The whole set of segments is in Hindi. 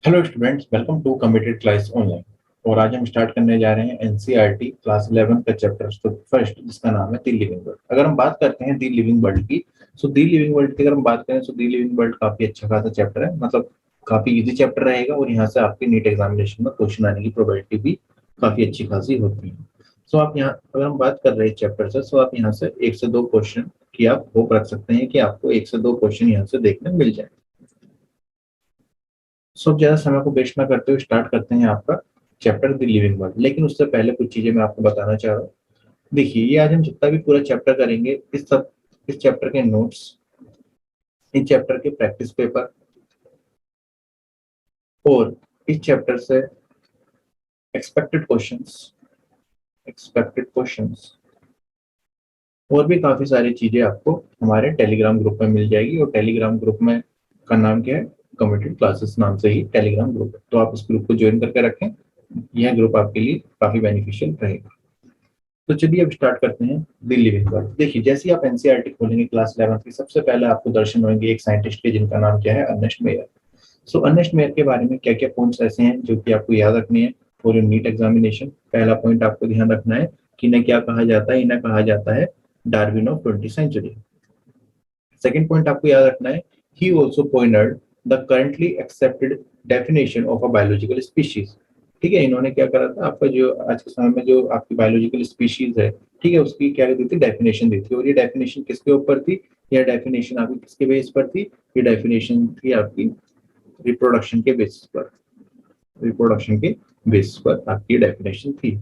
Hello students, welcome to committed class online. और आज हम स्टार्ट करने जा रहे हैं एनसीईआरटी क्लास 11 का चैप्टर फर्स्ट, जिसका नाम है दी लिविंग वर्ल्ड। अगर हम बात करते हैं दी लिविंग वर्ल्ड की, सो दी लिविंग वर्ल्ड की अगर हम बात करें तो दी लिविंग वर्ल्ड काफी अच्छा खासा चैप्टर है। मतलब काफी इजी चैप्टर रहेगा और यहाँ से आपके नीट एग्जामिनेशन में क्वेश्चन आने की प्रोबेबिलिटी भी काफी अच्छी खासी होती है। सो आप यहाँ अगर हम बात कर रहे हैं चैप्टर से, सो आप यहाँ से एक से दो क्वेश्चन की आप होप रख सकते हैं कि आपको एक से दो क्वेश्चन यहाँ से देखने मिल जाए। सो ज्यादा समय को वेस्ट ना करते हुए स्टार्ट करते हैं आपका चैप्टर द लिविंग वर्ल्ड। लेकिन उससे पहले कुछ चीजें मैं आपको बताना चाह रहा हूँ। देखिए, ये आज हम जितना भी पूरा चैप्टर करेंगे, इस चैप्टर के नोट्स, इन चैप्टर के प्रैक्टिस पेपर और इस चैप्टर से एक्सपेक्टेड क्वेश्चंस और भी काफी सारी चीजें आपको हमारे टेलीग्राम ग्रुप में मिल जाएगी। और टेलीग्राम ग्रुप में का नाम क्या है? कमिटेड क्लासेस नाम से ही टेलीग्राम ग्रुप है। तो आप इस ग्रुप को ज्वाइन करके रखें, यह ग्रुप आपके लिए काफी बेनिफिशियल रहेगा। तो चलिए अब स्टार्ट करते हैं द लिविंग वर्ल्ड। देखिए, जैसे ही आप एनसीईआरटी खोलेंगे क्लास 11 की, सबसे पहले आपको दर्शन होंगे एक साइंटिस्ट के, जिनका नाम क्या है? Ernest Mayr. So Ernest Mayr के बारे में क्या क्या पॉइंट्स ऐसे हैं जो कि आपको याद रखने हैं फॉर योर नीट एग्जामिनेशन। पहला पॉइंट आपको ध्यान रखना है कि इन्हें क्या कहा जाता है? इन्हें कहा जाता है Darwin of 20th century। Second point आपको याद रखना है, he also pointed the currently accepted definition of a biological species. ठीक है, इन्होंने क्या करा था? आपका जो आज के समय में जो आपकी बायोलॉजिकल स्पीशीज है, ठीक है, उसकी क्या दी थी? डेफिनेशन दी थी। और ये डेफिनेशन किसके ऊपर थी? यह डेफिनेशन आपकी किसके बेस पर थी? ये डेफिनेशन थी आपकी रिप्रोडक्शन के बेसिस पर। रिप्रोडक्शन के बेसिस पर आपकी डेफिनेशन थी।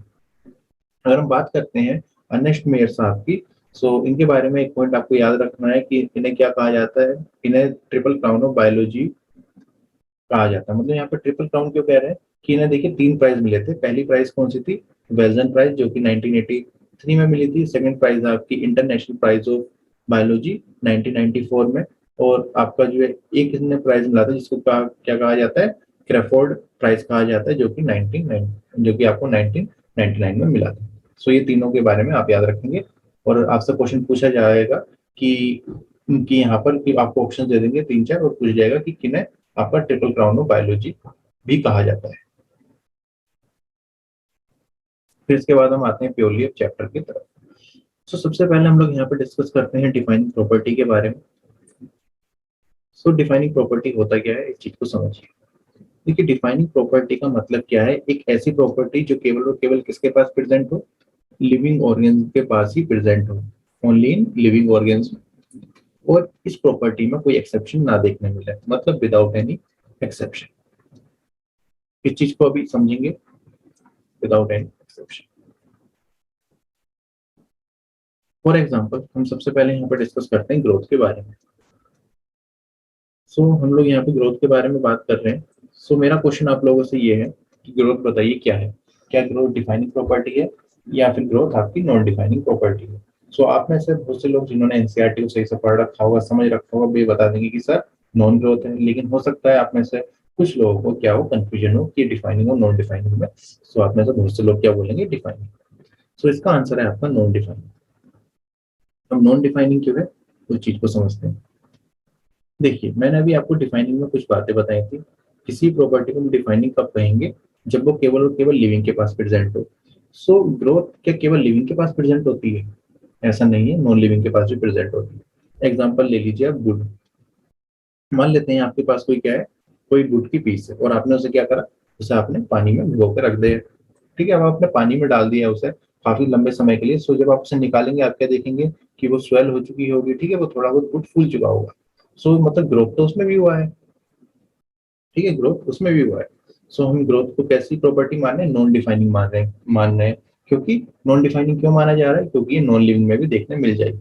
अगर हम बात करते हैं अर्नेस्ट मेयर साहब की, सो इनके बारे में एक पॉइंट आपको याद रखना है कि इन्हें क्या कहा जाता है? इन्हें ट्रिपल क्राउन ऑफ बायोलॉजी कहा जाता है। मतलब यहाँ पर ट्रिपल क्राउन क्यों कह रहे हैं? कि इन्हें देखिए तीन प्राइज मिले थे। पहली प्राइज कौन सी थी? वेल्सन प्राइज, जो कि 1983 में मिली थी। सेकंड प्राइज आपकी इंटरनेशनल प्राइज ऑफ बायोलॉजी 1994 में। और आपका जो है एक इन्हें प्राइज मिला था जिसको क्या कहा जाता है? क्रेफोर्ड प्राइज कहा जाता है, जो कि 19 जो कि आपको 1999 में मिला था। सो ये तीनों के बारे में आप याद रखेंगे। और आपसे क्वेश्चन पूछा जाएगा कि यहाँ पर कि आपको ऑप्शन दे देंगे तीन चार, और पूछ जाएगा कि किन्हें आपका ट्रिपल क्राउन ऑफ बायोलॉजी भी कहा जाता है। फिर इसके बाद हम आते हैं प्योरली अब चैप्टर की तरफ। सबसे पहले हम लोग यहाँ पे डिस्कस करते हैं डिफाइनिंग प्रॉपर्टी के बारे में। डिफाइनिंग प्रॉपर्टी होता क्या है, इस चीज को समझिए। देखिए, डिफाइनिंग प्रॉपर्टी का मतलब क्या है? एक ऐसी प्रॉपर्टी जो केवल और केवल किसके पास प्रेजेंट हो? लिविंग ऑर्गेन्स के पास ही प्रेजेंट हो, ओनली इन लिविंग ऑर्गेन्स। और इस प्रॉपर्टी में कोई एक्सेप्शन ना देखने मिले, मतलब विदाउट एनी एक्सेप्शन। इस चीज को अभी समझेंगे, without any exception. For example, हम सबसे पहले यहाँ पर डिस्कस करते हैं ग्रोथ के बारे में। हम लोग यहाँ पे ग्रोथ के बारे में बात कर रहे हैं। मेरा क्वेश्चन आप लोगों से ये है कि ग्रोथ बताइए क्या है? क्या ग्रोथ डिफाइनिंग प्रॉपर्टी है या फिर ग्रोथ आपकी नॉन डिफाइनिंग प्रॉपर्टी है? आप में से बहुत से लोग जिन्होंने एनसीईआरटी को सही से पढ़ रखा होगा, समझ रखा होगा, वो ये बता देंगे कि सर नॉन ग्रोथ है। लेकिन हो सकता है आप में से कुछ लोगों को क्या हो, कंफ्यूजन हो कि डिफाइनिंग और नॉन डिफाइनिंग में। आप में से बहुत से लोग क्या बोलेंगे? डिफाइनिंग। इसका आंसर है आपका नॉन डिफाइनिंग। अब नॉन डिफाइनिंग क्यों है, उस चीज को समझते हैं। देखिए, मैंने अभी आपको डिफाइनिंग में कुछ बातें बताई थी। किसी प्रॉपर्टी को हम डिफाइनिंग कब कहेंगे? जब वो केवल और केवल लिविंग के पास प्रेजेंट हो। ग्रोथ क्या केवल लिविंग के पास प्रेजेंट होती है? ऐसा नहीं है, नॉन लिविंग के पास भी प्रेजेंट होती है। एग्जाम्पल ले लीजिए आप, वुड। मान लेते हैं आपके पास कोई क्या है, कोई वुड की पीस है, और आपने उसे क्या करा? उसे आपने पानी में भिगो के रख दिया। ठीक है, अब आपने पानी में डाल दिया उसे काफी लंबे समय के लिए। जब आप उसे निकालेंगे, आप क्या देखेंगे कि वो स्वेल हो चुकी होगी। ठीक है, वो थोड़ा बहुत वुड फूल चुका होगा। मतलब ग्रोथ तो उसमें भी हुआ है। ठीक है, ग्रोथ उसमें भी हुआ है। हम ग्रोथ को कैसी प्रॉपर्टी मान रहे हैं? नॉन डिफाइनिंग मान रहे हैं। क्योंकि नॉन डिफाइनिंग क्यों माना जा रहा है? क्योंकि ये नॉन लिविंग में भी देखने मिल जाएगी।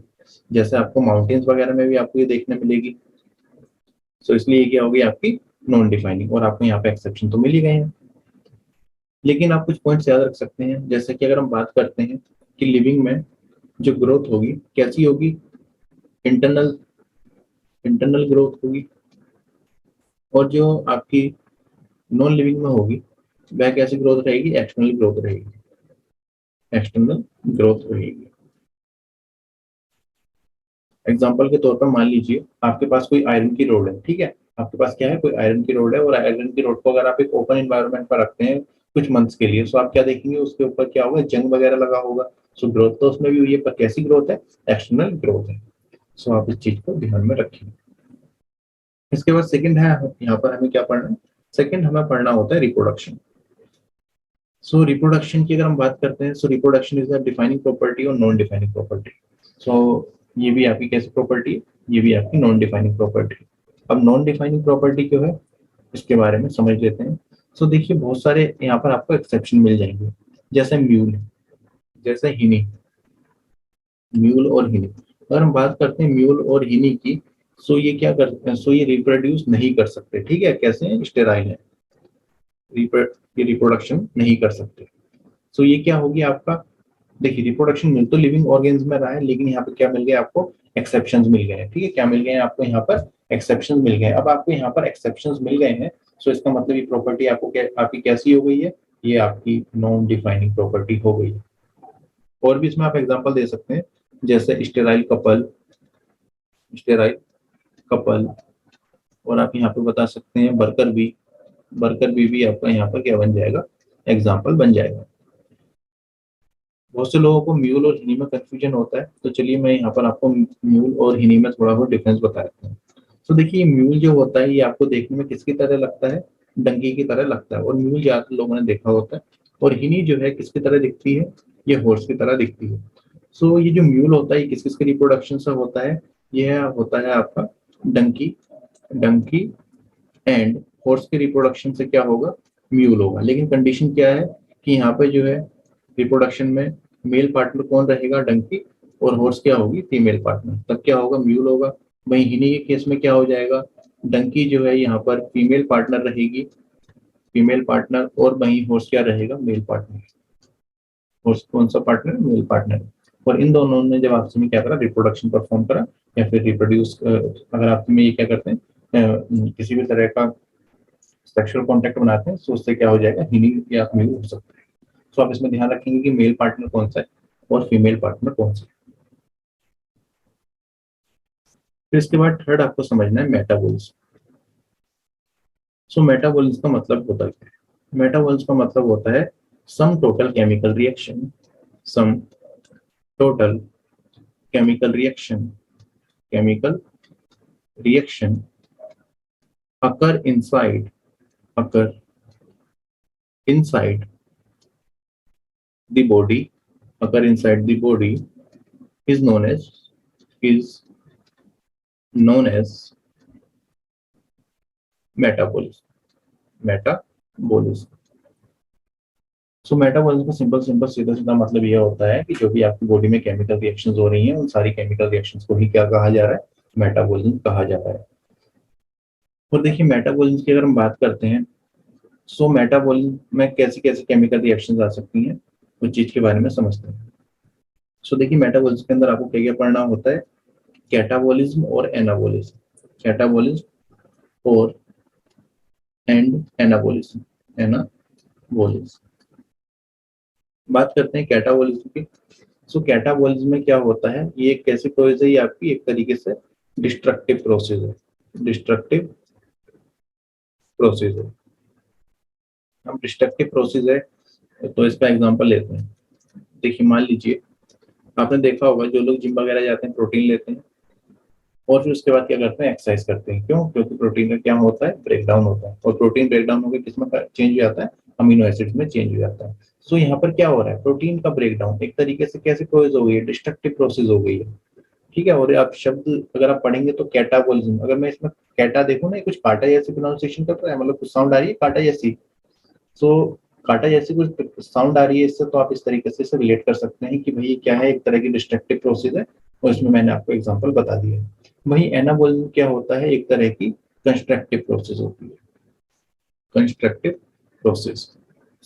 जैसे आपको माउंटेन्स वगैरह में भी आपको ये देखने मिलेगी। इसलिए ये क्या होगी आपकी नॉन डिफाइनिंग। और आपको यहाँ पे एक्सेप्शन तो मिल ही गए हैं। लेकिन आप कुछ पॉइंट्स याद रख सकते हैं, जैसे कि अगर हम बात करते हैं कि लिविंग में जो ग्रोथ होगी कैसी होगी? इंटरनल इंटरनल ग्रोथ होगी। और जो आपकी नॉन लिविंग में होगी, वह कैसी ग्रोथ रहेगी? एक्सटर्नल ग्रोथ रहेगी। एक्सटर्नल ग्रोथ रहेगी। एग्जाम्पल के तौर पर मान लीजिए आपके पास कोई आयरन की रोड है। ठीक है, आपके पास क्या है, कोई आयरन की रोड है और आयरन की रोड को अगर आप एक ओपन एनवायरनमेंट पर रखते हैं कुछ मंथ्स के लिए, सो आप क्या देखेंगे, उसके ऊपर क्या होगा, जंग वगैरह लगा होगा। सो ग्रोथ तो उसमें भी हुई है, पर कैसी ग्रोथ है, एक्सटर्नल ग्रोथ है। सो आप इस चीज को ध्यान में रखिए। इसके बाद सेकंड है, यहाँ पर हमें क्या पढ़ना है, सेकंड हमें पढ़ना होता है रिप्रोडक्शन। सो रिप्रोडक्शन की अगर हम बात करते हैं, सो reproduction is a defining property और नॉन डिफाइनिंग प्रॉपर्टी। सो ये भी आपकी कैसी प्रॉपर्टी है, ये भी आपकी नॉन डिफाइनिंग प्रॉपर्टी। अब नॉन डिफाइनिंग प्रॉपर्टी क्यों है, इसके बारे में समझ लेते हैं। सो देखिए, बहुत सारे यहाँ पर आपको एक्सेप्शन मिल जाएंगे, जैसे म्यूल, जैसे हिनी, म्यूल और हिनी। अगर हम बात करते हैं म्यूल और हिनी की, सो ये क्या करते हैं, सो ये रिप्रोड्यूस नहीं कर सकते, ठीक है, कैसे हैं, स्टेराइल है, ये रिप्रोडक्शन नहीं कर सकते। सो ये क्या होगी आपका, देखिए रिप्रोडक्शन मिल तो लिविंग ऑर्गेन्स में रहा है, लेकिन यहाँ पे क्या मिल गया आपको, एक्सेप्शंस मिल गए हैं, ठीक है, क्या मिल गए हैं आपको यहाँ पर, एक्सेप्शंस मिल गए हैं। अब आपको यहाँ पर एक्सेप्शंस मिल गए हैं, सो इसका मतलब ये प्रॉपर्टी आपको क्या, आपकी कैसी हो गई है, ये आपकी नॉन डिफाइनिंग प्रॉपर्टी हो गई है। और भी इसमें आप एग्जांपल दे सकते हैं, जैसे स्टेराइल कपल, स्टेराइल कपल, और आप यहाँ पे बता सकते हैं बर्कर बी, बर्कर बी भी आपका यहाँ पर क्या बन जाएगा, एग्जाम्पल बन जाएगा। बहुत से लोगों को म्यूल और हिनी में कंफ्यूजन होता है, तो चलिए मैं यहाँ पर आपको म्यूल और हिनी में थोड़ा बहुत डिफरेंस बता देता हूँ। तो देखिए म्यूल जो होता है ये आपको देखने में किसकी तरह लगता है, डंकी की तरह लगता है, और म्यूल ज्यादातर लोगों ने देखा होता है। और हिनी जो है किसकी तरह दिखती है, ये हॉर्स की तरह दिखती है। सो ये जो म्यूल होता है ये किस किसके रिप्रोडक्शन से होता है, यह होता है आपका डंकी, डंकी एंड हॉर्स के रिप्रोडक्शन से क्या होगा, म्यूल होगा। लेकिन कंडीशन क्या है कि यहाँ पे जो है रिप्रोडक्शन में मेल पार्टनर कौन रहेगा, डंकी, और हॉर्स क्या होगी, फीमेल पार्टनर, तब क्या होगा, म्यूल होगा। वहीं हिनी के केस में क्या हो जाएगा, डंकी जो है यहाँ पर फीमेल पार्टनर रहेगी, फीमेल पार्टनर, और वहीं हॉर्स क्या रहेगा, मेल पार्टनर। हॉर्स कौन सा पार्टनर, मेल पार्टनर। और इन दोनों ने जब आपस में क्या करा, रिप्रोडक्शन परफॉर्म करा, या फिर रिप्रोड्यूस, अगर आपस में ये क्या करते हैं, किसी भी तरह का सेक्सुअल कॉन्टेक्ट बनाते हैं, तो उससे क्या हो जाएगा, हिनी या म्यूल हो सकता है। तो आप इसमें ध्यान रखेंगे कि मेल पार्टनर कौन सा है और फीमेल पार्टनर कौन सा है। फिर इसके बाद थर्ड आपको समझना है मेटाबॉलिज्म। सो मेटाबॉलिज्म का मतलब होता है, मेटाबॉलिज्म का मतलब होता है sum total chemical reaction, sum total chemical reaction, chemical reaction occur inside, occur inside the body, occur inside the body is known as, is known as metabolism, metabolism। So metabolism का सिंपल सिंपल सीधा सीधा मतलब यह होता है कि जो भी आपकी बॉडी में केमिकल रिएक्शंस हो रही हैं, उन सारी केमिकल रिएक्शंस को ही क्या कहा जा रहा है, मेटाबॉलिज्म कहा जा रहा है। और देखिए मेटाबॉलिज्म की अगर हम बात करते हैं, सो मेटाबॉलिज्म में कैसी कैसी केमिकल रिएक्शंस आ सकती हैं, उस चीज के बारे में समझते हैं। सो देखिए मेटाबॉलिज्म के अंदर आपको क्या क्या पढ़ना होता है, कैटाबॉलिज्म और एनाबॉलिज्म, कैटाबॉलिज्म और एंड एनाबॉलिज्म, एनाबॉलिज्म। बात करते हैं कैटाबॉलिज्म की। सो कैटाबॉलिज्म में क्या होता है, ये एक कैसी प्रोसेस है, ये आपकी एक तरीके से डिस्ट्रक्टिव प्रोसेस है, डिस्ट्रक्टिव प्रोसेस है। हम डिस्ट्रक्टिव प्रोसेस है तो इसका एग्जांपल लेते हैं। देखिए मान लीजिए, आपने देखा होगा जो लोग जिम वगैरह जाते हैं प्रोटीन लेते हैं, और फिर उसके बाद क्या करते हैं, एक्सरसाइज करते हैं, क्यों, क्योंकि प्रोटीन का क्या होता है, ब्रेकडाउन होता है, और प्रोटीन ब्रेकडाउन होकर किसमें चेंज हो जाता है, अमीनो एसिड्स में चेंज हो जाता है। सो यहाँ पर क्या हो रहा है, प्रोटीन का ब्रेकडाउन एक तरीके से कैसे प्रोसेस हो गई है, डिस्ट्रक्टिव प्रोसेस हो गई है, ठीक है। और आप शब्द अगर आप पढ़ेंगे तो कैटाबॉलिज्म, अगर मैं इसमें कैटा देखूं ना, कुछ कांटा जैसी प्रोनाउंसिएशन करता है, मतलब कुछ साउंड आ रही है कांटा जैसी, सो कांटा जैसी कुछ साउंड आ रही है इससे, तो आप इस तरीके से इसे रिलेट कर सकते हैं कि भाई ये क्या है, एक तरह की डिस्ट्रक्टिव प्रोसेस है, और इसमें मैंने आपको एग्जांपल बता दिया है। वही एनाबॉलिज्म क्या होता है, एक तरह की कंस्ट्रक्टिव प्रोसेस होती है, कंस्ट्रक्टिव प्रोसेस।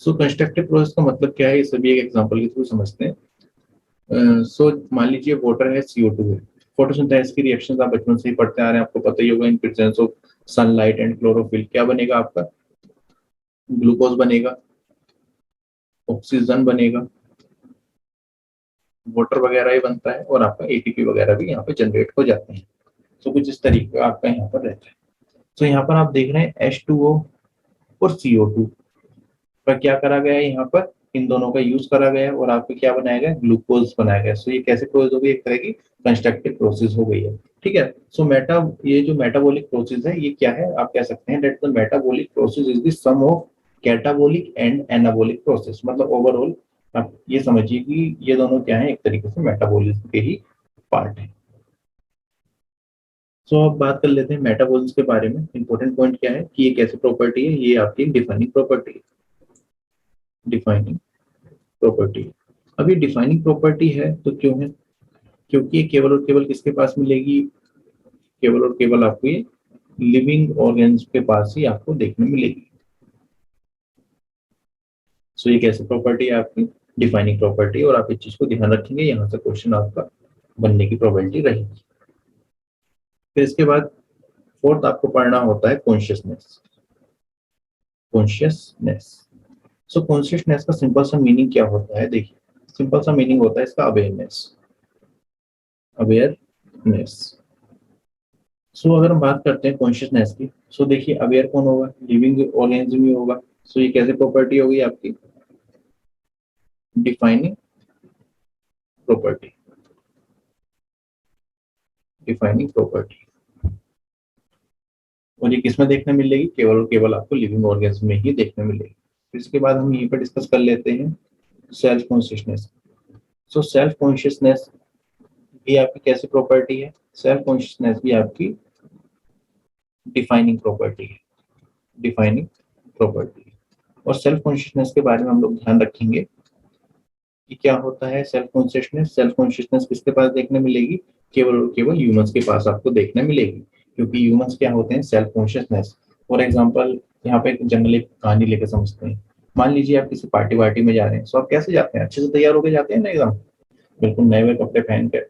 सो कंस्ट्रक्टिव प्रोसेस का मतलब क्या है, ये सभी एक एग्जांपल के थ्रू समझते हैं। सो मान लीजिए वाटर है, CO2 है, फोटोसिंथेसिस की रिएक्शंस आप बचपन से ही पढ़ते आ रहे हैं, आपको पता ही होगा, in presence of sunlight and chlorophyll क्या बनेगा आपका, ग्लूकोज बनेगा, ऑक्सीजन बनेगा, वाटर वगैरह ही बनता है, और आपका ATP वगैरह भी यहाँ पे जनरेट हो जाते हैं। तो कुछ इस तरीके का आपका यहाँ पर रहता है। तो यहाँ पर आप देख रहे हैं H2O और CO2 का क्या करा गया है, यहाँ पर इन दोनों का यूज करा गया है और आपको क्या बनाया गया, ग्लूकोज बनाया गया। सो ये कैसे प्रोसेस हो गई, एक तरह की कंस्ट्रक्टिव प्रोसेस हो गई है। ठीक है। सो ये जो मेटाबॉलिक प्रोसेस है ये क्या है, आप कह सकते हैं that the metabolic process is the sum of catabolic and anabolic process. मतलब ओवरऑल आप ये समझिए कि ये दोनों क्या है, एक तरीके से मेटाबॉलिज्म के ही पार्ट है। सो अब बात कर लेते हैं मेटाबॉलिज्म के बारे में। इंपॉर्टेंट पॉइंट क्या है कि ये कैसे प्रॉपर्टी है, ये आपकी डिफाइनिंग प्रॉपर्टी है। Defining property. अब ये डिफाइनिंग प्रॉपर्टी है तो क्यों है, क्योंकि ये केवल और केवल किसके पास मिलेगी, केवल और केवल आपको ये लिविंग ऑर्गेन्स के पास ही आपको देखने मिलेगी। सो ये कैसे प्रॉपर्टी है, आपकी डिफाइनिंग प्रॉपर्टी। और आप इस चीज को ध्यान रखेंगे, यहाँ से क्वेश्चन आपका बनने की प्रोबेबिलिटी रहेगी। फिर इसके बाद फोर्थ आपको पढ़ना होता है कॉन्शियसनेस। कॉन्शियसनेस। सो कॉन्शियसनेस का सिंपल सा मीनिंग क्या होता है, देखिए सिंपल सा मीनिंग होता है इसका अवेयरनेस। अवेयरनेस। सो अगर हम बात करते हैं कॉन्शियसनेस की, सो देखिए अवेयर कौन होगा, लिविंग ऑर्गेनिज्म ही होगा। सो ये कैसे प्रॉपर्टी होगी आपकी, डिफाइनिंग प्रॉपर्टी। Defining property. और ये किसमें देखने मिलेगी, केवल और केवल आपको लिविंग ऑर्गेनिज्म में ही देखने मिलेगी। फिर इसके बाद हम यहीं पर डिस्कस कर लेते हैं self consciousness. So self consciousness भी आपकी कैसी प्रॉपर्टी है, सेल्फ कॉन्शियसनेस भी आपकी डिफाइनिंग प्रॉपर्टी है। Defining property. और सेल्फ कॉन्शियसनेस के बारे में हम लोग ध्यान रखेंगे कि क्या होता है सेल्फ कॉन्शियसनेस। सेल्फ कॉन्शियसनेस किसके पास देखने मिलेगी, केवल और केवल ह्यूमंस के पास आपको देखने मिलेगी। क्योंकि ह्यूमंस क्या होते हैं, सेल्फ कॉन्शियसनेस। फॉर एग्जांपल यहाँ पे एक जनरल एक कहानी लेकर समझते हैं। मान लीजिए आप किसी पार्टी वार्टी में जा रहे हैं, सो आप कैसे जाते हैं, अच्छे से तैयार होकर जाते हैं ना, एकदम बिल्कुल नए हुए कपड़े पहन कर।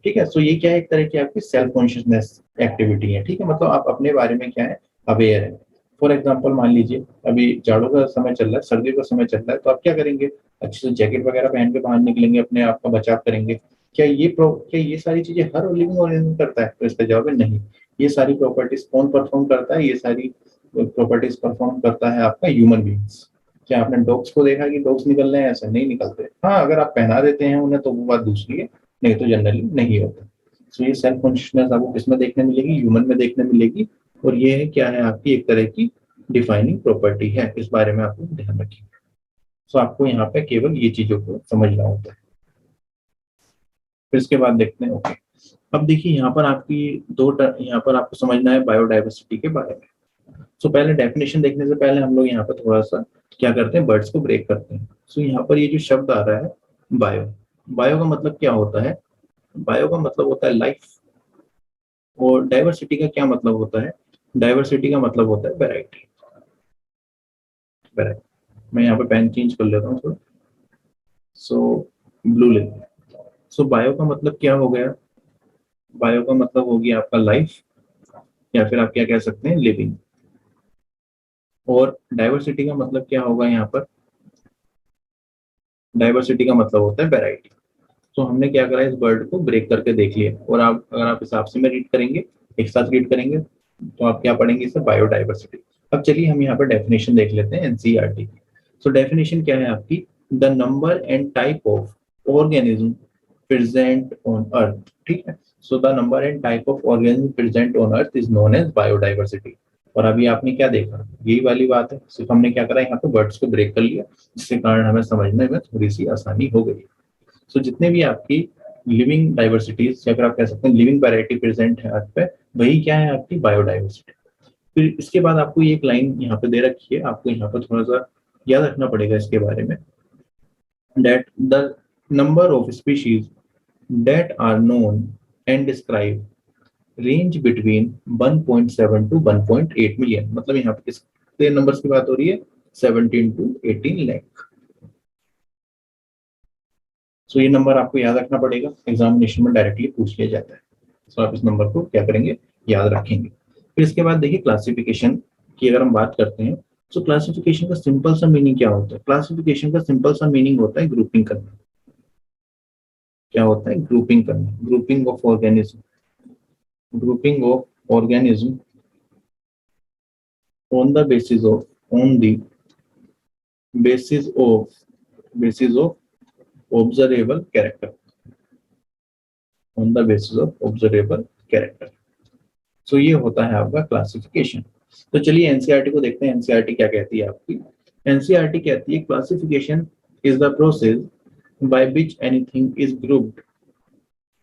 ठीक है। सो ये क्या है, एक तरह की आपकी सेल्फ कॉन्शियसनेस एक्टिविटी है। ठीक है। मतलब आप अपने बारे में क्या है, अवेयर है। फॉर एग्जाम्पल मान लीजिए अभी जाड़ों का समय चल रहा है, सर्दियों का समय चल रहा है, तो आप क्या करेंगे, अच्छे से जैकेट वगैरह पहन के बाहर निकलेंगे, अपने आप का बचाव करेंगे। क्या ये सारी चीजें हर लिविंग ऑर्गेनिज्म करता है, तो इसका जवाब है नहीं। ये सारी प्रॉपर्टीज कौन परफॉर्म करता है, ये सारी प्रॉपर्टीज परफॉर्म करता है आपका ह्यूमन बींग्स। क्या आपने डॉग्स को देखा कि डॉग्स निकल रहे हैं, ऐसे नहीं निकलते। हाँ, अगर आप पहना देते हैं उन्हें तो वो बात दूसरी है, नहीं तो जनरली नहीं होता। सो ये सेल्फ कॉन्शियसनेस आपको किसमें देखने मिलेगी, ह्यूमन में देखने मिलेगी। और ये है क्या है, आपकी एक तरह की डिफाइनिंग प्रॉपर्टी है। इस बारे में आपको ध्यान रखिए। सो आपको यहाँ पे केवल ये चीजों को समझना होता है। फिर इसके बाद देखते हैं, ओके अब देखिए यहाँ पर आपकी यहाँ पर आपको समझना है बायोडाइवर्सिटी के बारे में। सो पहले डेफिनेशन देखने से पहले हम लोग यहाँ पर थोड़ा सा क्या करते हैं, वर्ड्स को ब्रेक करते हैं। सो यहाँ पर ये जो शब्द आ रहा है बायो, बायो का मतलब क्या होता है, बायो का मतलब होता है लाइफ। और डाइवर्सिटी का क्या मतलब होता है, डाइवर्सिटी का मतलब होता है वैरायटी। वैरायटी। मैं यहाँ पे पेन चेंज कर लेता हूँ थोड़ा। सो ब्लू ले। सो बायो का मतलब क्या हो गया, बायो का मतलब हो गया आपका लाइफ, या फिर आप क्या कह सकते हैं, लिविंग। और डाइवर्सिटी का मतलब क्या होगा यहाँ पर, डाइवर्सिटी का मतलब होता है वैरायटी। तो हमने क्या करा, इस वर्ड को ब्रेक करके देख लिया। और आप अगर आप हिसाब से में रीड करेंगे, एक साथ रीड करेंगे, तो आप क्या पढ़ेंगे, इसे बायोडाइवर्सिटी। अब चलिए हम यहाँ पर डेफिनेशन देख लेते हैं एनसीईआरटी। सो डेफिनेशन क्या है आपकी, the number and type of organism present on earth. ठीक है। So the number and type of organism present on earth is known as biodiversity. और अभी आपने क्या देखा, यही वाली बात है, सिर्फ हमने क्या करा, यहाँ पे वर्ड्स को ब्रेक कर लिया, जिसके कारण हमें समझने में थोड़ी सी आसानी हो गई। सो जितने भी आपकी लिविंग डाइवर्सिटीज, या फिर आप कह सकते हैं लिविंग वैरायटी प्रेजेंट है अर्थ पे, वही क्या है, आपकी बायोडाइवर्सिटी। फिर इसके बाद आपको ये एक लाइन यहाँ पे दे रखी है, आपको यहाँ पर थोड़ा सा याद रखना पड़ेगा इसके बारे में, that the number of species that are known and described range between 1.7 to 1.8 million. मतलब यहाँ पे कितने नंबर्स की बात हो रही है, 17 to 18 लाख। सो ये नंबर आपको याद रखना पड़ेगा, एग्जामिनेशन में डायरेक्टली पूछ लिया जाता है। सो आप इस नंबर को क्या करेंगे, याद रखेंगे। फिर इसके बाद देखिए क्लासिफिकेशन की अगर हम बात करते हैं, तो क्लासिफिकेशन का सिंपल सा मीनिंग क्या होता है, क्लासिफिकेशन का सिंपल सा मीनिंग होता है ग्रुपिंग करना। क्या होता है, ग्रुपिंग करना, grouping of organism, grouping of organism on the basis of on the basis of observable character, on the basis of observable character। सो ये होता है आपका क्लासिफिकेशन। तो चलिए एनसीईआरटी को देखते हैं, एनसीईआरटी क्या कहती है आपकी। एनसीईआरटी कहती है classification is the process by which anything is grouped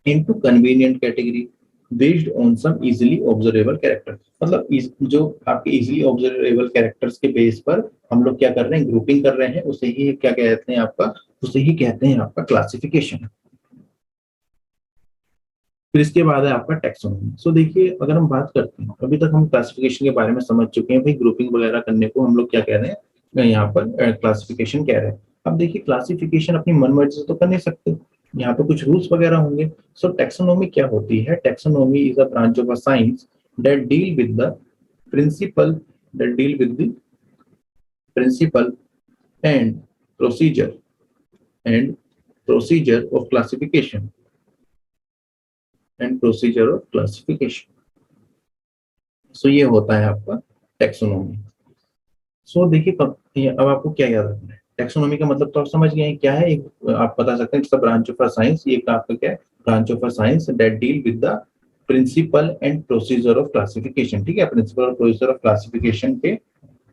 into convenient category based on some easily observable character. मतलब जो आपके इजीली ऑब्जर्वेबल कैरेक्टर्स के बेस पर हम लोग क्या कर रहे हैं, ग्रुपिंग कर रहे हैं, उसे ही क्या कहते हैं आपका, उसे ही कहते हैं आपका क्लासिफिकेशन। फिर इसके बाद है आपका टैक्सोनॉमी। सो देखिए अगर हम बात करते हैं, अभी तक हम क्लासिफिकेशन के बारे में समझ चुके हैं, भाई ग्रुपिंग वगैरह करने को हम लोग क्या कह रहे हैं, यहाँ पर क्लासिफिकेशन कह रहे हैं। अब देखिए क्लासिफिकेशन अपनी मन मर्जी से तो कर नहीं सकते, यहाँ पे कुछ रूल्स वगैरह होंगे। सो टैक्सोनॉमी क्या होती है, taxonomy is a branch of a science that deal with the principle that deal with the principle and procedure and procedure of classification and procedure of classification. So ये होता है आपका टैक्सोनॉमी। सो देखिए अब आपको क्या याद रखना है, टैक्सोनॉमी का मतलब तो आप समझ गए हैं क्या है, एक आप बता सकते हैं इसका ब्रांच ऑफ अ साइंस, ये आपका क्या है, branch of a science that deal with the principle and procedure of classification. ठीक है, प्रिंसिपल और प्रोसीजर ऑफ क्लासिफिकेशन के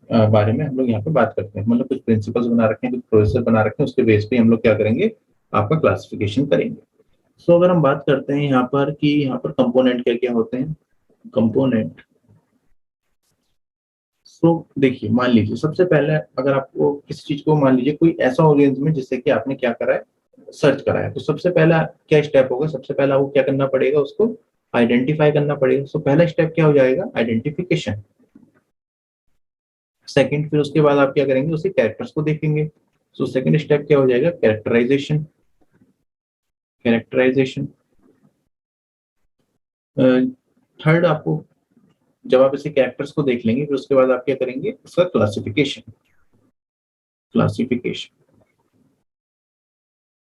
बारे में हम लोग यहाँ पे बात करते हैं। मतलब कुछ प्रिंसिपल्स बना रखे हैं, कुछ प्रोसीजर बना रखे हैं, उसके बेस पे हम लोग क्या करेंगे, आपका क्लासिफिकेशन करेंगे। सो अगर हम बात करते हैं यहाँ पर कि यहाँ पर कंपोनेंट क्या क्या होते हैं, कंपोनेंट। तो देखिए मान लीजिए सबसे पहले अगर आपको किसी चीज को, मान लीजिए कोई ऐसा ऑर्गेनिज्म है जिससे कि आपने क्या करा है, सर्च करा है, तो सबसे पहला क्या स्टेप होगा, सबसे पहला वो क्या करना पड़ेगा, उसको आइडेंटिफाई करना पड़ेगा। सो पहला स्टेप क्या हो जाएगा, आइडेंटिफिकेशन। सेकंड, फिर उसके बाद आप क्या करेंगे, उसके कैरेक्टर्स को देखेंगे। सो सेकंड स्टेप क्या हो जाएगा, कैरेक्टराइजेशन। कैरेक्टराइजेशन। थर्ड, आपको जब आप इसे कैरेक्टर्स को देख लेंगे फिर उसके बाद आप क्या करेंगे, उसका क्लासिफिकेशन। क्लासिफिकेशन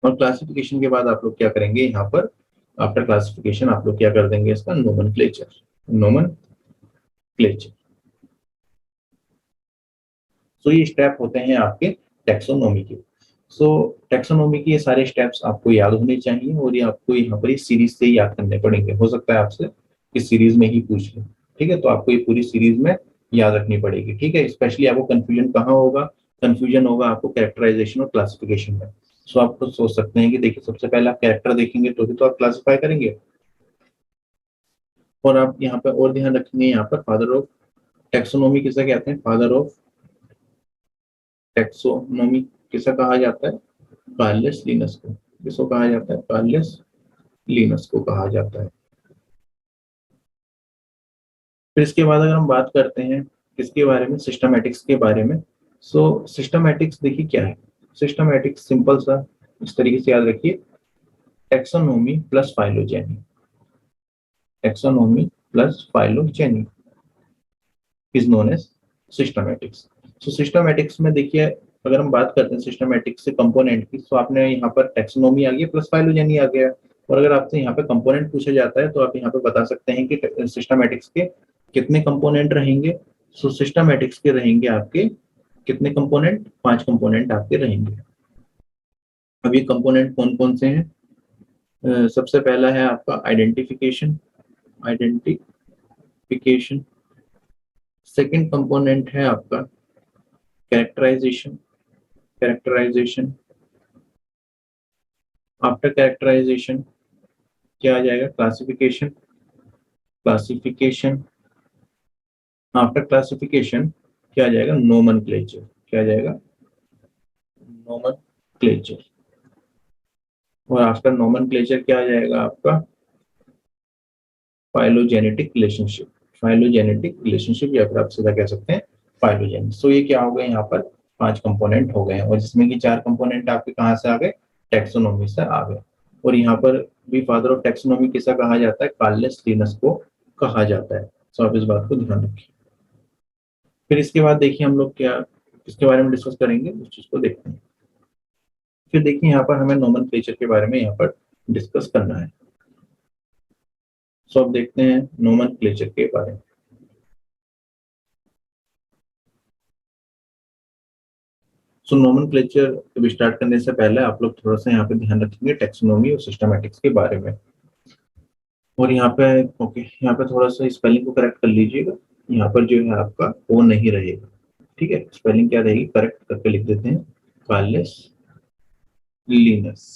और क्लासिफिकेशन के बाद आप लोग क्या करेंगे, यहाँ पर आफ्टर क्लासिफिकेशन आप लोग क्या कर देंगे, इसका नोमेनक्लेचर। नोमेनक्लेचर। सो ये स्टेप होते हैं आपके टैक्सोनॉमी के। सो टैक्सोनॉमी के ये सारे स्टेप्स आपको याद होने चाहिए और ये आपको यहाँ पर इस सीरीज से ही याद करने पड़ेंगे। हो सकता है आपसे इस सीरीज में ही पूछ ले, ठीक है, तो आपको ये पूरी सीरीज में याद रखनी पड़ेगी। ठीक है, स्पेशली आपको कंफ्यूजन कहाँ होगा, कंफ्यूजन होगा आपको कैरेक्टराइजेशन और क्लासिफिकेशन में। सो आप खुद सोच सकते हैं कि देखिए सबसे पहले आप कैरेक्टर देखेंगे तो भी तो आप क्लासिफाई करेंगे, और आप यहाँ पे और ध्यान रखेंगे, यहाँ पर फादर ऑफ टैक्सोनॉमी किसे कहते हैं, फादर ऑफ टैक्सोनॉमी किसे कहा जाता है, कार्लस लिनस को। किसको कहा जाता है, कार्लस लिनस को कहा जाता है। फिर इसके बाद अगर हम बात करते हैं किसके बारे में, सिस्टमैटिक्स के बारे में। सो सिस्टमैटिक्स देखिए क्या है, सिस्टमैटिक्स सिंपल सा इस तरीके से याद रखिए, taxonomy plus phylogeny. Taxonomy plus phylogeny is known as systematics. So systematics में देखिए अगर हम बात करते हैं सिस्टमैटिक्स से कंपोनेंट की, तो आपने यहाँ पर टैक्सोनॉमी आ गया प्लस फाइलोजेनी आ गया। और अगर आपसे यहाँ पे कंपोनेंट पूछा जाता है तो आप यहाँ पे बता सकते हैं कि सिस्टमैटिक्स के कितने कंपोनेंट रहेंगे। सो सिस्टमैटिक्स के रहेंगे आपके कितने कंपोनेंट, 5 कंपोनेंट आपके रहेंगे। अब ये कंपोनेंट कौन कौन से हैं, सबसे पहला है आपका आइडेंटिफिकेशन। आइडेंटिफिकेशन। सेकंड कंपोनेंट है आपका कैरेक्टराइजेशन। कैरेक्टराइजेशन। आफ्टर कैरेक्टराइजेशन क्या आ जाएगा, क्लासिफिकेशन। क्लासिफिकेशन। आफ्टर क्लासिफिकेशन क्या आ जाएगा, नोमेनक्लेचर। क्या आ जाएगा, नोमेनक्लेचर। और आफ्टर नोमेनक्लेचर क्या आ जाएगा आपका, फाइलोजेनेटिक रिलेशनशिप। फाइलोजेनेटिक रिलेशनशिप या फिर आप सीधा कह सकते हैं फाइलोजेन। सो ये क्या हो गए, यहाँ पर 5 कंपोनेंट हो गए हैं, और जिसमें कि 4 कंपोनेंट आपके कहाँ से आ गए, टैक्सोनॉमी से आ गए। और यहाँ पर भी फादर ऑफ टैक्सोनॉमी किसा कहा जाता है, कार्लस लिनस को कहा जाता है। सो आप इस बात को ध्यान रखिए। फिर इसके बाद देखिए हम लोग क्या इसके बारे में डिस्कस करेंगे, उस चीज को देखते हैं। फिर देखिए यहाँ पर हमें नोमेनक्लेचर के बारे में यहाँ पर डिस्कस करना है। सो अब देखते हैं नोमेनक्लेचर के बारे में। सो नोमेनक्लेचर जब स्टार्ट करने से पहले आप लोग थोड़ा सा यहाँ पे ध्यान रखेंगे टैक्सोनॉमी और सिस्टमैटिक्स के बारे में। और यहाँ पे ओके, यहाँ पे थोड़ा सा स्पेलिंग को करेक्ट कर लीजिएगा। यहाँ पर जो है आपका ओ नहीं रहेगा, ठीक है। स्पेलिंग क्या रहेगी करेक्ट करके लिख देते हैं, कार्लेस लिनस।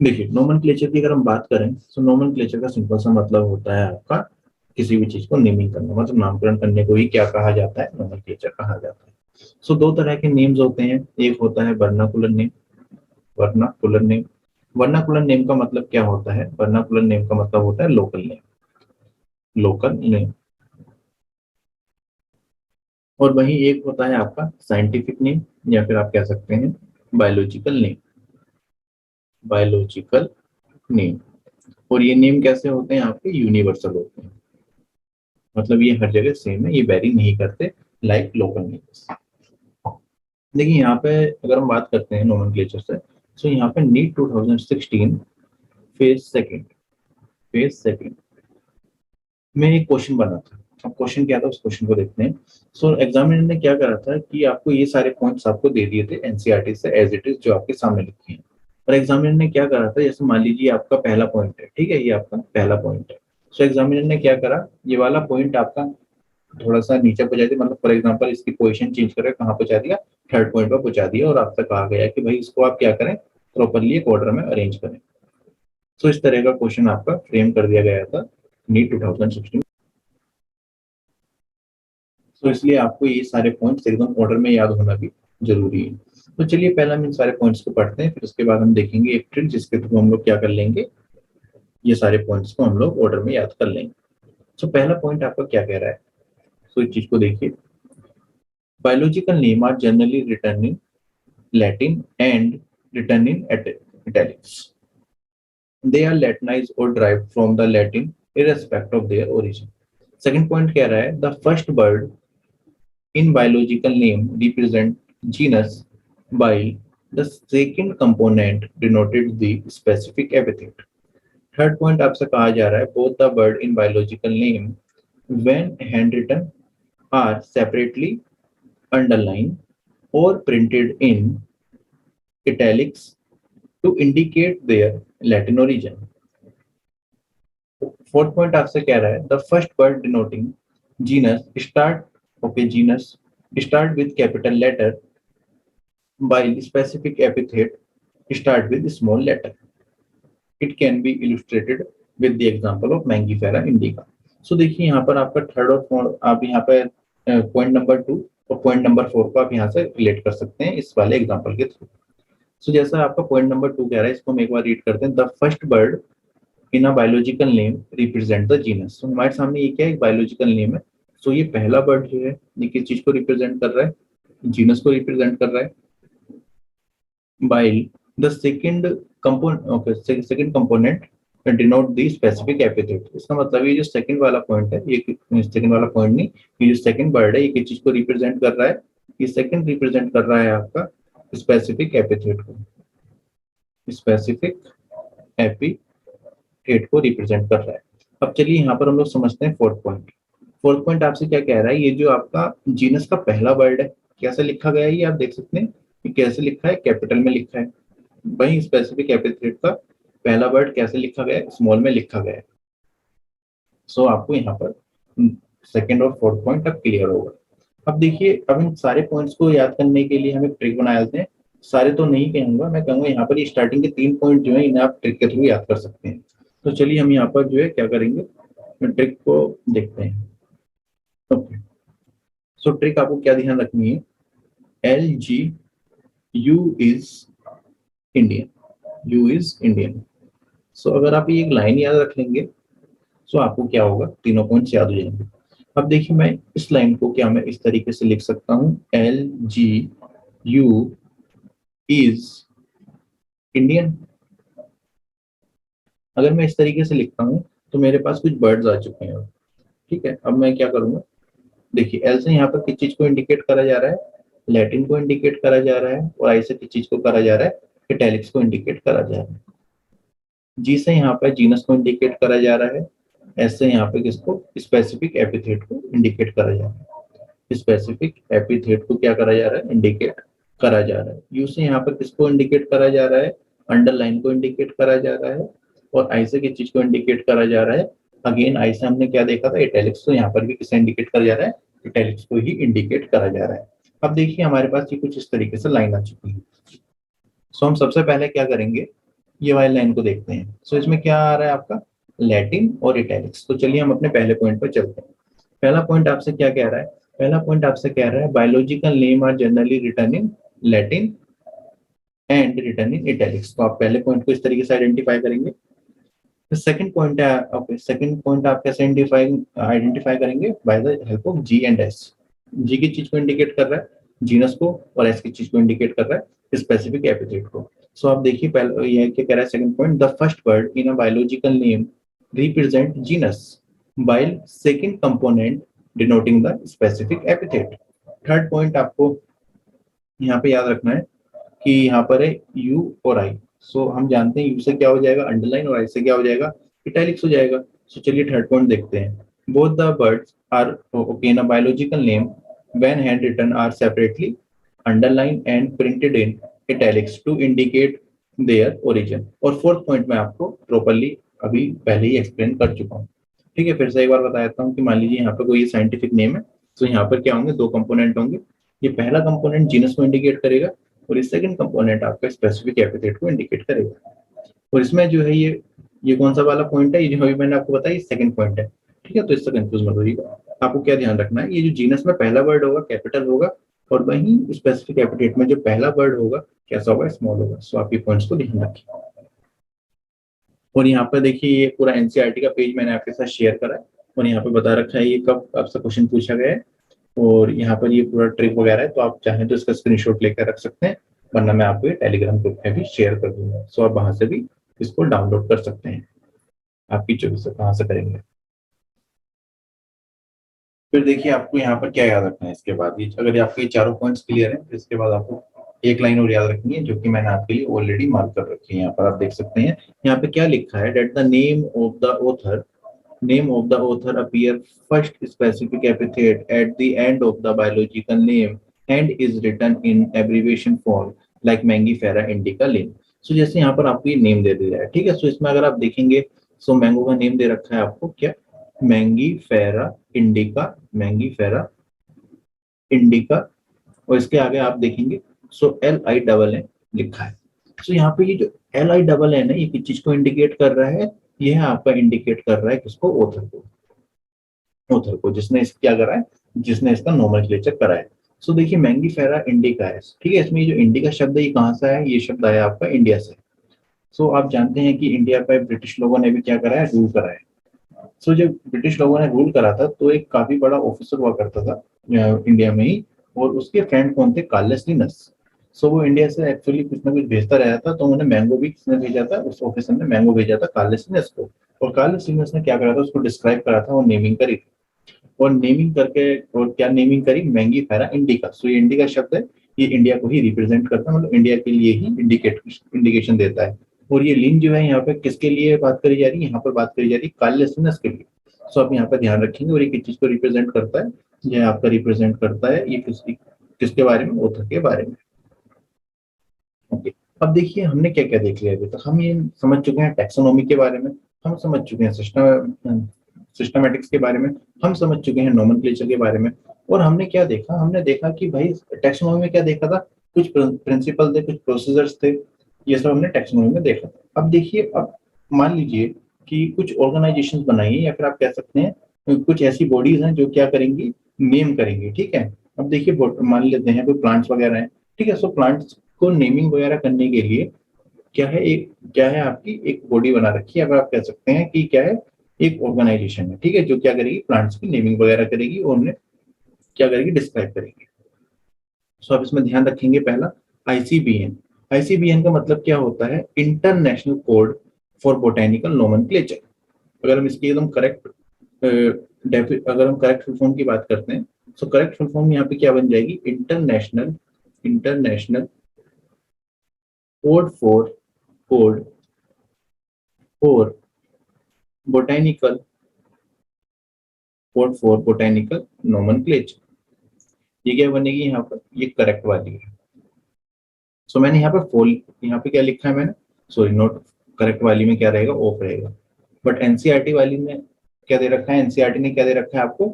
देखिए नोमेनक्लेचर की अगर हम बात करें तो नोमेनक्लेचर का सिंपल सा मतलब होता है आपका किसी भी चीज को नेमिंग करना, मतलब नामकरण करने को ही क्या कहा जाता है, नोमेनक्लेचर कहा जाता है। सो दो तरह के नेम्स होते हैं, एक होता है vernacular name. Vernacular name, vernacular name का मतलब क्या होता है, वर्नाकुलर नेम का मतलब होता है लोकल नेम, लोकल नेम। और वहीं एक होता है आपका साइंटिफिक नेम, या फिर आप कह सकते हैं बायोलॉजिकल नेम, बायोलॉजिकल नेम। और ये नेम कैसे होते हैं आपके, यूनिवर्सल होते हैं, मतलब ये हर जगह सेम है, ये वेरी नहीं करते लाइक लोकल नेम्स। देखिए यहाँ पे अगर हम बात करते हैं नोमेनक्लेचर से, तो यहाँ पे नीट 2016 फेज सेकंड में एक क्वेश्चन बना था। अब क्वेश्चन क्या था उस क्वेश्चन को देखते हैं। सो एग्जामिनर ने क्या करा था कि आपको ये सारे पॉइंट्स आपको दे दिए थे एनसीईआरटी से एज इट इज जो आपके सामने लिखे हैं। और एग्जामिनर ने क्या करा था, जैसे मान लीजिए आपका पहला पॉइंट है, ठीक है, ये आपका पहला पॉइंट है। सो एग्जामिनर ने क्या करा, ये वाला पॉइंट आपका थोड़ा सा नीचे पहुंचा दिया, मतलब फॉर एग्जांपल इसकी पोजीशन चेंज करके कहाँ पहुंचा दिया, थर्ड पॉइंट पर पहुंचा दिया, और आपसे कहा गया कि भाई इसको आप क्या करें, प्रॉपरली एक ऑर्डर में अरेंज करें। सो इस तरह का क्वेश्चन आपका फ्रेम कर दिया गया था नीट 2016। तो इसलिए आपको ये सारे पॉइंट्स एकदम ऑर्डर में याद होना भी जरूरी है। तो चलिए पहले हम इन सारे पॉइंट्स को पढ़ते हैं, फिर उसके बाद हम देखेंगे एक ट्रिक जिसके थ्रू हम लोग क्या कर लेंगे, ये सारे पॉइंट्स को हम लोग ऑर्डर में याद कर लेंगे। तो पहला पॉइंट आपका क्या कह रहा है, तो इस चीज को देखिए, biological name are generally written in Latin and written in italics. They are Latinized or derived from the Latin irrespective of their origin. Second point कह रहा है, the first word in biological name represent genus while the second component denoted the specific epithet. Third point आपसे कहा जा रहा है, both the word in biological name when handwritten are separately underlined or printed in italics to indicate their Latin origin. Fourth point आपसे कह रहा है, the first word denoting genus start, okay, genus start with capital letter while specific epithet start with small letter. It can be illustrated with the example of Mangifera indica. So देखिए यहाँ पर आपका थर्ड और फोर्थ, आप यहाँ पर पॉइंट नंबर 2 और पॉइंट नंबर 4 को आप यहाँ से रिलेट कर सकते हैं इस वाले एग्जांपल के थ्रू। सो जैसा आपका पॉइंट नंबर 2 कह रहा है, इसको हम एक बार रीड करते हैं, the first word in a biological name represent the genus. तो हमारे सामने ये क्या है, एक बायोलॉजिकल नेम है। सो ये पहला वर्ड जो है ये किस चीज को रिप्रेजेंट कर रहा है, जीनस को रिप्रेजेंट कर रहा है। while the second component denote the specific epithet। इसका मतलब ये जो सेकंड वाला पॉइंट है, ये सेकंड वाला पॉइंट नहीं, ये जो सेकंड वर्ड है ये किस चीज को रिप्रेजेंट कर रहा है, ये सेकंड रिप्रेजेंट कर रहा है आपका स्पेसिफिक एपिथेट को, स्पेसिफिक एपिथेट को रिप्रेजेंट कर रहा है। अब चलिए यहाँ पर हम लोग समझते हैं फोर्थ पॉइंट। फोर्थ पॉइंट आपसे क्या कह रहा है, ये जो आपका जीनस का पहला वर्ड है कैसे लिखा गया है, ये आप देख सकते हैं कि कैसे लिखा है, कैपिटल में लिखा है। वही स्पेसिफिक एपिथेट का पहला वर्ड कैसे लिखा गया है, स्मॉल में लिखा गया है। सो आपको यहाँ पर सेकंड और फोर्थ पॉइंट अब क्लियर होगा। अब देखिए, अब इन सारे पॉइंट्स को याद करने के लिए हम एक ट्रिक बना लेते हैं। सारे तो नहीं कहूंगा, मैं कहूंगा यहाँ पर ये स्टार्टिंग के 3 पॉइंट जो है इन्हें आप ट्रिक के थ्रू याद कर सकते हैं। तो चलिए हम यहाँ पर जो है क्या करेंगे, ट्रिक को देखते हैं। ओके, सो ट्रिक आपको क्या ध्यान रखनी है, LG U is Indian, U is Indian. So अगर आप ये एक लाइन याद रख लेंगे तो आपको क्या होगा, तीनों पॉइंट्स याद हो जाएंगे। अब देखिए मैं इस लाइन को क्या मैं इस तरीके से लिख सकता हूँ, LG U इज इंडियन। अगर मैं इस तरीके से लिखता हूँ तो मेरे पास कुछ वर्ड्स आ चुके हैं, ठीक है। अब मैं क्या करूंगा, देखिए एल से यहाँ पर किस चीज को इंडिकेट करा जा रहा है, लैटिन को इंडिकेट करा जा रहा है, और आई से किस चीज को करा जा रहा है, इटैलिक्स को इंडिकेट करा जा रहा है। जी से यहाँ पर जीनस को इंडिकेट करा जा रहा है, ऐसे यहाँ पे किसको, स्पेसिफिक एपिथेट को इंडिकेट करा जा रहा है, स्पेसिफिक एपिथेट को क्या करा जा रहा है, इंडिकेट करा जा रहा है। यू से यहाँ पर किसको इंडिकेट करा जा रहा है, अंडरलाइन को इंडिकेट करा जा रहा है, और आई से किस चीज को इंडिकेट करा जा रहा है, अगेन आई से हमने क्या देखा था, इटैलिक्स, तो यहाँ पर भी किसे इंडिकेट करा जा रहा है, इटैलिक्स को ही इंडिकेट करा जा रहा है। अब देखिए हमारे पास ये कुछ इस तरीके से लाइन आ चुकी है। सो हम सबसे पहले क्या करेंगे, ये वाली लाइन को देखते हैं। सो इसमें क्या आ रहा है आपका, लैटिन और इटैलिक्स। तो चलिए हम अपने पहले पॉइंट पर चलते हैं। पहला पॉइंट आपसे क्या कह रहा है, पहला पॉइंट आपसे कह रहा है biological name are generally written in Latin and written in italics. तो आप पहले पॉइंट को इस तरीके से आइडेंटिफाई करेंगे। सेकंड पॉइंट है, ओके, सेकंड पॉइंट आप कैसे आइडेंटिफाई करेंगे, by the help of G and S. G की चीज को इंडिकेट कर रहा है, जीनस को, और एस की चीज को इंडिकेट कर रहा है, स्पेसिफिक एपिथेट को। सो आप देखिए पहले ये क्या कह रहा है, second point, the first word in a biological name represent genus while second component denoting the specific epithet। Third point आपको यहाँ पे याद रखना है कि यहाँ पर है यू और आई। सो हम जानते हैं यू से क्या हो जाएगा, अंडरलाइन, और आई से क्या हो जाएगा, इटैलिक्स हो जाएगा। सो चलिए थर्ड पॉइंट देखते हैं। Both the words are okay in a biological name when hand written are separately underline and printed in italics to indicate their origin. और फोर्थ पॉइंट मैं आपको प्रॉपर्ली अभी पहले ही एक्सप्लेन कर चुका हूँ। ठीक है, फिर से एक बार बता देता हूँ कि मान लीजिए यहाँ पर कोई साइंटिफिक नेम है, तो यहाँ पर क्या होंगे, दो कंपोनेंट होंगे। ये पहला कंपोनेंट जीनस को इंडिकेट करेगा, और ये सेकंड कंपोनेंट आपका स्पेसिफिक एपिथेट को इंडिकेट करेगा। और इसमें जो है ये कौन सा वाला पॉइंट है, ये जो अभी मैंने आपको बताया, ये सेकंड पॉइंट है। ठीक है, तो इससे कंफ्यूज मत होइएगा। आपको क्या ध्यान रखना है, ये जो जीनस में पहला वर्ड होगा कैपिटल होगा, और वहीं स्पेसिफिक एपिथेट में जो पहला वर्ड होगा कैसा होगा, स्मॉल होगा। सो आप ये पॉइंट्स को ध्यान रखिए। और यहाँ पर देखिए ये पूरा एनसीईआरटी का पेज मैंने आपके साथ शेयर करा है, और यहाँ पे बता रखा है ये कब आपसे क्वेश्चन पूछा गया है, और यहाँ पर ये पूरा ट्रिक वगैरह है। तो आप चाहें तो इसका स्क्रीनशॉट लेकर रख सकते हैं, वरना मैं आपको ये टेलीग्राम ग्रुप में भी शेयर कर दूंगा। सो आप वहां से भी इसको डाउनलोड कर सकते हैं, आपकी चॉइस है कहाँ से करेंगे। फिर देखिए आपको यहाँ पर क्या याद रखना है इसके बाद, ये अगर आपके चारों पॉइंट्स क्लियर हैं, तो इसके बाद आपको एक लाइन और याद रखनी है, जो कि मैंने आपके लिए ऑलरेडी मार्क कर रखी है। यहाँ पर आप देख सकते हैं, यहाँ पे क्या लिखा है, that the name of the author appear first specific epithet at the end of the biological name and is written in abbreviation form like Mangifera indica lin। सो जैसे यहाँ पर आपको ये नेम दे दिया है, ठीक है। सो इसमें अगर आप देखेंगे, सो मैंगो का नेम दे रखा है आपको क्या, मैंगीफेरा इंडिका, मैंगीफेरा इंडिका, और इसके आगे आप देखेंगे सो LINN लिखा है। सो यहाँ पे ये जो LINN है, ये किस चीज को इंडिकेट कर रहा है, ये आपका इंडिकेट कर रहा है किसको, ऑथर को जिसने इस क्या करा है, जिसने इसका नोमेनक्लेचर करा है। सो देखिए मैंगीफेरा इंडिका है, ठीक है। इसमें ये जो इंडिका शब्द है, ये कहाँ से है, ये शब्द आया आपका इंडिया से। सो आप जानते हैं कि इंडिया पे ब्रिटिश लोगों ने भी क्या करा है, रूल करा है। सो जब ब्रिटिश लोगों ने रूल करा था, तो एक काफी बड़ा ऑफिसर हुआ करता था इंडिया में ही, और उसके फ्रेंड कौन थे, कार्लस लिनस। सो वो इंडिया से एक्चुअली कुछ ना कुछ भेजता रहा था, तो उन्होंने मैंगो भी किसने भेजा था, उस ऑफिसर ने मैंगो भेजा था कार्लस लिनस को। और कार्लस लिनस ने क्या करा था, उसको डिस्क्राइब करा था और नेमिंग करी थी। और नेमिंग करके, और क्या नेमिंग करी, मैंगीफेरा इंडिका। सो ये इंडिका शब्द है, ये इंडिया को ही रिप्रेजेंट करता है, मतलब इंडिया के लिए ही इंडिकेशन देता है। और ये लिन जो है यहाँ पे किसके लिए बात करी जा रही है, यहाँ पर बात करी जा रही है कार्लस लिनस के लिए। सो आप यहाँ पे ध्यान रखेंगे, और ये किस चीज को रिप्रेजेंट करता है, ये आपका रिप्रेजेंट करता है, ये किसके बारे में, ऑथर के बारे में। ओके, अब देखिए हमने क्या क्या देख लिया अभी तक। हम ये समझ चुके हैं टैक्सोनॉमी के बारे में, हम समझ चुके हैं सिस्टमैटिक्स के बारे में, हम समझ चुके हैं नोमेनक्लेचर के बारे में। और हमने क्या देखा, हमने देखा कि भाई टैक्सोनॉमी में क्या देखा था, कुछ प्रिंसिपल थे, कुछ प्रोसीजर्स थे, ये सब हमने टैक्सोनॉमी में देखा था। अब देखिए, अब मान लीजिए कि कुछ ऑर्गेनाइजेशंस बनाई है, या फिर आप कह सकते हैं कुछ ऐसी बॉडीज हैं जो क्या करेंगी, नेम करेंगी, ठीक है। अब देखिए मान लेते हैं कोई प्लांट्स वगैरह हैं, ठीक है। सो प्लांट्स को नेमिंग वगैरह करने के लिए क्या है आपकी एक बॉडी बना रखी है, अगर आप कह सकते हैं कि क्या है, एक ऑर्गेनाइजेशन है, ठीक है, जो क्या करेगी, प्लांट्स की नेमिंग वगैरह करेगी, और उन्हें क्या करेगी, डिस्क्राइब करेगी। सो आप इसमें ध्यान रखेंगे, पहला ICBN। ICBN का मतलब क्या होता है, international code for botanical nomenclature. अगर हम इसकी एकदम करेक्ट अगर हम करेक्ट फुल फॉर्म की बात करते हैं, तो करेक्ट फुल फॉर्म यहाँ पे क्या बन जाएगी, international code for botanical code for botanical nomenclature. ये क्या बनेगी यहाँ पर, ये करेक्ट वाली है। सो मैंने यहाँ पे फोल, यहाँ पे क्या लिखा है मैंने, सॉरी नोट, करेक्ट वाली में क्या रहेगा, ऑफ रहेगा। बट एनसीईआरटी वाली में क्या दे रखा है, एनसीईआरटी ने क्या दे रखा है आपको,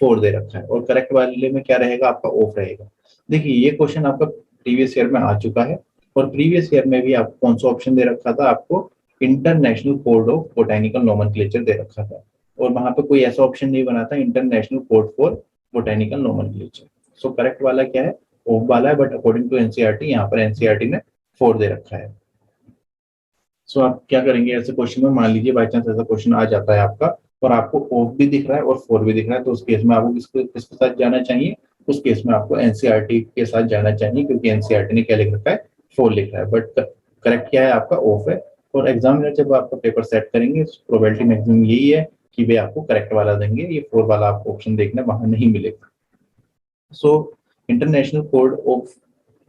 4 दे रखा है, और करेक्ट वाले में क्या रहेगा आपका, ऑफ रहेगा। देखिए ये क्वेश्चन आपका प्रीवियस ईयर में आ चुका है, और प्रीवियस ईयर में भी आपको कौन सा ऑप्शन दे रखा था, आपको international code of botanical nomenclature दे रखा था, और वहां पे कोई ऐसा ऑप्शन नहीं बना था international code for botanical nomenclature. So correct वाला क्या है, ऑफ वाला है, बट अकॉर्डिंग टू एनसीईआरटी यहाँ पर एनसीईआरटी ने 4 दे रखा है। सो आप क्या करेंगे ऐसे क्वेश्चन में, मान लीजिए बाई चांस ऐसा क्वेश्चन आ जाता है आपका, और आपको ऑफ भी दिख रहा है और 4 भी दिख रहा है, तो उस केस में आपको किसके साथ जाना चाहिए, उस केस में आपको एनसीईआरटी के साथ जाना चाहिए, क्योंकि एनसीईआरटी ने क्या लिख रखा है, 4 लिख रहा है, बट करेक्ट क्या है आपका, ऑफ है। और एग्जामिनर जब आपका पेपर सेट करेंगे, प्रोबेबिलिटी मैक्सिमम यही है कि वे आपको करेक्ट वाला देंगे, ये 4 वाला आपको ऑप्शन देखना वहां नहीं मिलेगा। So international code of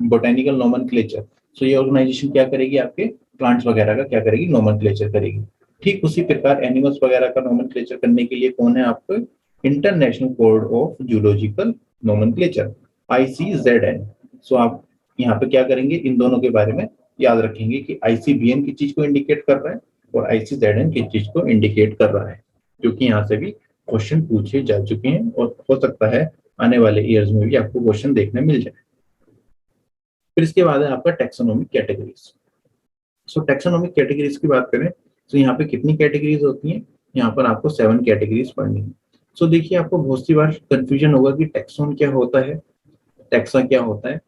botanical nomenclature, so ये ऑर्गेनाइजेशन क्या करेगी, आपके प्लांट्स वगैरह का क्या करेगी, नोमेनक्लेचर करेगी। ठीक उसी प्रकार एनिमल्स वगैरह का नोमेनक्लेचर करने के लिए कौन है आपको, international code of zoological nomenclature, ICZN। सो आप यहाँ पे क्या करेंगे, इन दोनों के बारे में याद रखेंगे कि ICBN किस चीज को इंडिकेट कर रहा है और ICZN किस चीज को इंडिकेट कर रहा है, क्योंकि यहाँ से भी क्वेश्चन पूछे जा चुके हैं, और हो सकता है आने वाले ईयर्स में भी आपको क्वेश्चन देखने मिल जाए। फिर इसके बाद है आपका टेक्सोनोमिक कैटेगरीज। सो टेक्सोनोमिक कैटेगरीज की बात करें तो यहाँ पे कितनी कैटेगरीज होती हैं, यहाँ पर आपको 7 कैटेगरीज पढ़नी है। सो देखिए आपको बहुत सी बार कंफ्यूजन होगा कि टेक्सोन क्या होता है, टेक्सा क्या होता है।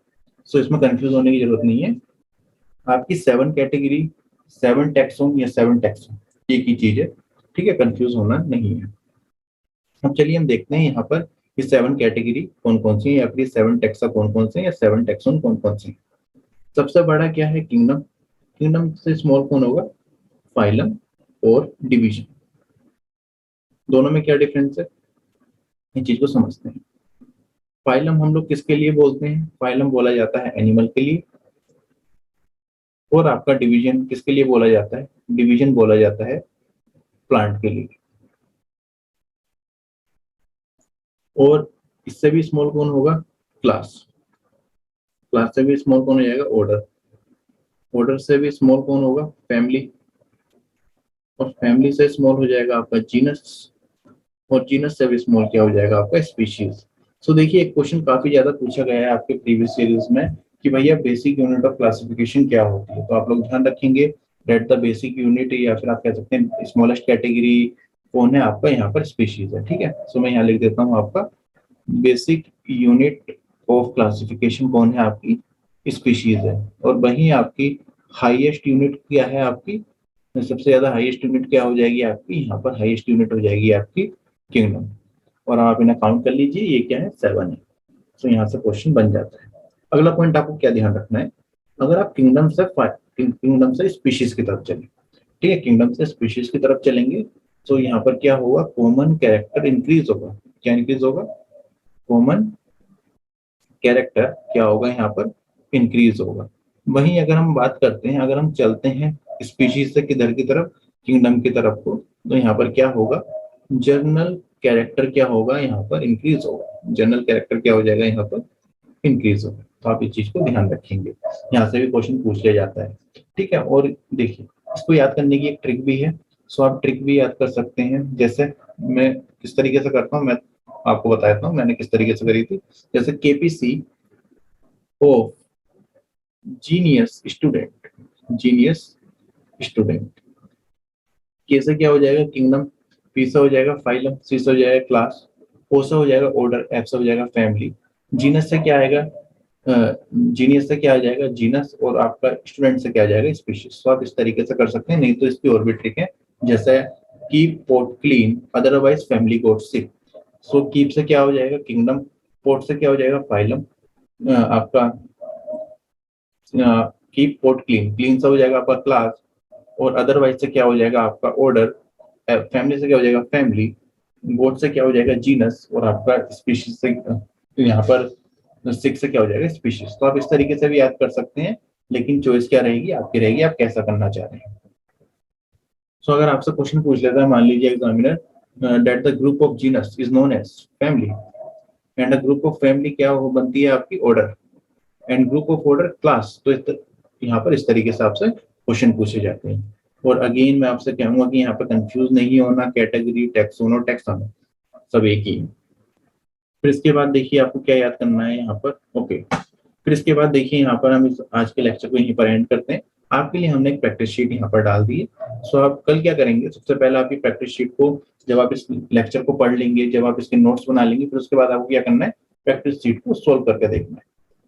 सो इसमें कंफ्यूज होने की जरूरत नहीं है, आपकी 7 कैटेगरी, 7 टेक्सोन या 7 टेक्सोन एक ही चीज है, ठीक है, कंफ्यूज होना नहीं है। अब चलिए हम देखते हैं यहाँ पर ये 7 कैटेगरी कौन कौन सी है, या फिर 7 टेक्सा कौन कौन से हैं, या 7 टेक्सोन कौन कौन से हैं। सबसे बड़ा क्या है, किंगडम। किंगडम से स्मॉल कौन होगा, फाइलम और डिवीजन। दोनों में क्या डिफरेंस है, इन चीज को समझते हैं। फाइलम हम लोग किसके लिए बोलते हैं, फाइलम बोला जाता है एनिमल के लिए, और आपका डिवीजन किसके लिए बोला जाता है, डिवीजन बोला जाता है प्लांट के लिए। और इससे भी स्मॉल कौन होगा, क्लास। क्लास से भी स्मॉल कौन हो जाएगा, ऑर्डर। ऑर्डर से भी स्मॉल कौन होगा, फैमिली। और फैमिली से स्मॉल हो जाएगा आपका जीनस, और जीनस से भी स्मॉल क्या हो जाएगा आपका, स्पीशीज। सो देखिए एक क्वेश्चन काफी ज्यादा पूछा गया है आपके प्रीवियस सीरीज में कि भैया बेसिक यूनिट ऑफ क्लासिफिकेशन क्या होती है, तो आप लोग ध्यान रखेंगे डेट द बेसिक यूनिट, या फिर आप कह सकते हैं स्मॉलेस्ट कैटेगरी कौन है आपका, यहाँ पर स्पीशीज है, ठीक है। सो मैं यहाँ लिख देता हूँ आपका बेसिक यूनिट ऑफ क्लासिफिकेशन कौन है, आपकी स्पीशीज है। और वहीं आपकी हाईएस्ट यूनिट क्या है आपकी, सबसे ज्यादा हाईएस्ट यूनिट क्या हो जाएगी आपकी, यहाँ पर हाईएस्ट यूनिट हो जाएगी आपकी किंगडम। और आप इन्हें काउंट कर लीजिए, ये क्या है, 7 है। तो यहाँ से क्वेश्चन बन जाता है। अगला पॉइंट आपको क्या ध्यान रखना है, अगर आप किंगडम से स्पीशीज की तरफ चलें, ठीक है, किंगडम से स्पीशीज की तरफ चलेंगे, तो यहाँ पर क्या होगा, कॉमन कैरेक्टर इंक्रीज होगा। क्या इंक्रीज होगा, कॉमन कैरेक्टर क्या होगा यहाँ पर, इंक्रीज होगा। वहीं अगर हम बात करते हैं, अगर हम चलते हैं स्पीशीज से किधर की तरफ, किंगडम की तरफ को, तो यहाँ पर क्या होगा, जर्नल कैरेक्टर क्या होगा, यहाँ पर इंक्रीज होगा। जनरल कैरेक्टर क्या हो जाएगा, यहाँ पर इंक्रीज होगा। तो आप इस चीज को ध्यान रखेंगे, यहाँ से भी क्वेश्चन पूछ लिया जाता है, ठीक है। और देखिए इसको याद करने की एक ट्रिक भी है। सो आप ट्रिक भी याद कर सकते हैं, जैसे मैं किस तरीके से करता हूँ, मैं आपको बताता हूँ मैंने किस तरीके से करी थी। जैसे KPC of genius student, genius student, के से क्या हो जाएगा, किंगडम। पी से हो जाएगा फाइलम, सी से हो जाएगा क्लास, ओ से हो जाएगा ऑर्डर, एफ से हो जाएगा फैमिली, जीनस से क्या आएगा, जीनियस से क्या आ जाएगा, जीनस, और आपका स्टूडेंट से क्या आ जाएगा, स्पीशीज। तो आप इस तरीके से कर सकते हैं, नहीं तो इसकी और भी ट्रिक है, जैसे keep port clean otherwise family got sick. So keep से क्या हो जाएगा, किंगडम, पोर्ट से क्या हो जाएगा, फाइलम, आपका कीप पोर्ट क्लीन, क्लीन से हो जाएगा आपका क्लास, और अदरवाइज से क्या हो जाएगा आपका ऑर्डर, फैमिली से क्या हो जाएगा फैमिली, गोट से क्या हो जाएगा जीनस, और आपका स्पीशीज से यहाँ पर सिक्स से क्या हो जाएगा, स्पीशीज। तो आप इस तरीके से भी याद कर सकते हैं, लेकिन चॉइस क्या रहेगी आपकी, रहेगी आप कैसा करना चाह रहे हैं। सो अगर आपसे क्वेश्चन पूछ लेता है मान लीजिए examiner that the group of genus is known as family, and a group of family क्या हो बनती है आपकी order, and group of order class। तो यहाँ पर इस तरीके से आपसे क्वेश्चन पूछे जाते हैं। और अगेन मैं आपसे कहूंगा कि यहाँ पर कंफ्यूज नहीं होना, कैटेगरी, टैक्सोनो, टैक्सोनो सब एक ही है। फिर इसके बाद देखिए आपको क्या याद करना है यहाँ पर, ओके। फिर इसके बाद देखिए यहाँ पर हम इस आज के लेक्चर को यहीं पर एंड करते हैं। आपके लिए हमने एक प्रैक्टिस शीट यहाँ पर डाल दी है। सो आप कल क्या करेंगे, सबसे पहले आप ये प्रैक्टिस शीट को जब आप इस लेक्चर को पढ़ लेंगे, जब आप इसके नोट्स बना लेंगे, फिर उसके बाद आपको क्या करना है, प्रैक्टिस शीट को सोल्व करके देखना है।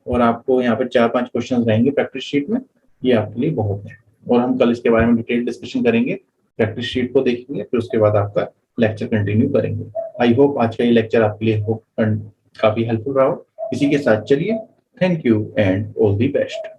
और आपको यहाँ पर 4-5 क्वेश्चन रहेंगे प्रैक्टिस शीट में, ये आपके लिए बहुत है। और हम कल इसके बारे में डिटेल डिस्कशन करेंगे, प्रैक्टिस शीट को देखेंगे, फिर उसके बाद आपका लेक्चर कंटिन्यू करेंगे। आई होप आज का ये लेक्चर आपके लिए काफी हेल्पफुल रहा हो। इसी के साथ चलिए, thank you and all the best.